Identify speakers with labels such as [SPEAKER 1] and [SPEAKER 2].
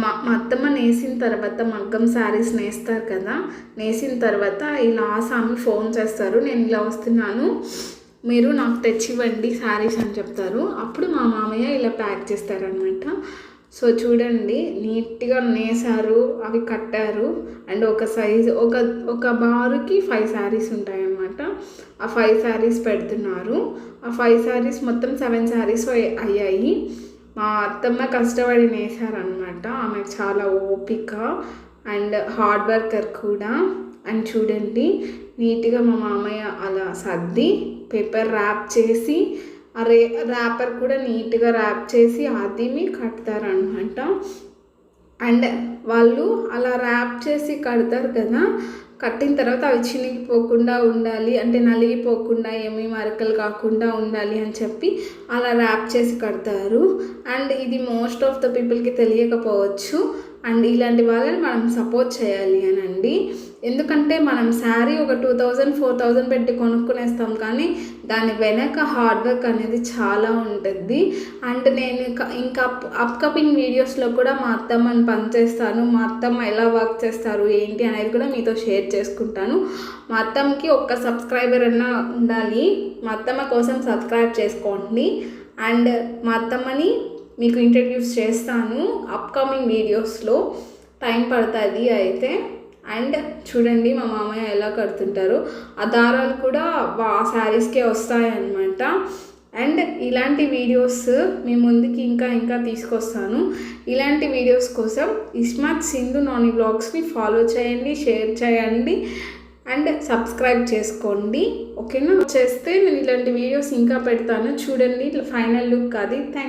[SPEAKER 1] మా అత్తమ్మ నేసిన తర్వాత మగ్గం శారీస్ నేస్తారు కదా, నేసిన తర్వాత ఇలా ఆసామి ఫోన్ చేస్తారు, నేను ఇలా వస్తున్నాను మీరు నాకు తెచ్చివ్వండి శారీస్ అని చెప్తారు. అప్పుడు మా మామయ్య ఇలా ప్యాక్ చేస్తారనమాట. సో చూడండి నీట్గా నేసారు, అవి కట్టారు. అండ్ ఒక సైజు ఒక బారుకి 5 శారీస్ ఉంటాయన్నమాట. ఆ 5 శారీస్ పెడుతున్నారు. ఆ 5 శారీస్ మొత్తం 7 శారీస్ అయ్యాయి. మా అత్తమ్మ కష్టపడి నేసారనమాట. ఆమెకు చాలా ఓపిక అండ్ హార్డ్ వర్కర్ కూడా. అండ్ చూడండి నీట్గా మా మామయ్య అలా సర్ది పేపర్ ర్యాప్ చేసి ర్యాపర్ కూడా నీట్గా ర్యాప్ చేసి ఆదిమి కడతారనమాట. అండ్ వాళ్ళు అలా ర్యాప్ చేసి కడతారు కదా, కట్టిన తర్వాత అవి చినిగిపోకుండా ఉండాలి, అంటే నలిగిపోకుండా ఏమీ మరకలు కాకుండా ఉండాలి అని చెప్పి అలా ర్యాప్ చేసి కడతారు. అండ్ ఇది మోస్ట్ ఆఫ్ ద పీపుల్కి తెలియకపోవచ్చు. అండ్ ఇలాంటి వాళ్ళని మనం సపోర్ట్ చేయాలి అనండి. ఎందుకంటే మనం శారీ ఒక 2000-4000 పెట్టి కొనుక్కునేస్తాం, కానీ దాని వెనక హార్డ్ వర్క్ అనేది చాలా ఉంటుంది. అండ్ నేను ఇంకా అప్కమింగ్ వీడియోస్లో కూడా మా అత్తమ్మని పనిచేస్తాను, మా అత్తమ్మ ఎలా వర్క్ చేస్తారు ఏంటి అనేది కూడా మీతో షేర్ చేసుకుంటాను. మా అత్తమ్మకి ఒక్క సబ్స్క్రైబర్ అన్నా ఉండాలి, మా అత్తమ్మ కోసం సబ్స్క్రైబ్ చేసుకోండి. అండ్ మా అత్తమ్మని మీకు ఇంట్రడ్యూస్ చేస్తాను అప్కమింగ్ వీడియోస్లో, టైం పడుతుంది అయితే. అండ్ చూడండి మా మామయ్య ఎలా కడుతుంటారో, ఆ దారాలు కూడా ఆ శారీస్కే వస్తాయన్నమాట. అండ్ ఇలాంటి వీడియోస్ మీ ముందుకి ఇంకా తీసుకొస్తాను. ఇలాంటి వీడియోస్ కోసం ఇస్మార్ట్ సింధు నాని బ్లాగ్స్ని ఫాలో చేయండి, షేర్ చేయండి అండ్ సబ్స్క్రైబ్ చేసుకోండి. ఓకేనా? చేస్తే నేను ఇలాంటి వీడియోస్ ఇంకా పెడతాను. చూడండి ఫైనల్ లుక్ అది. థ్యాంక్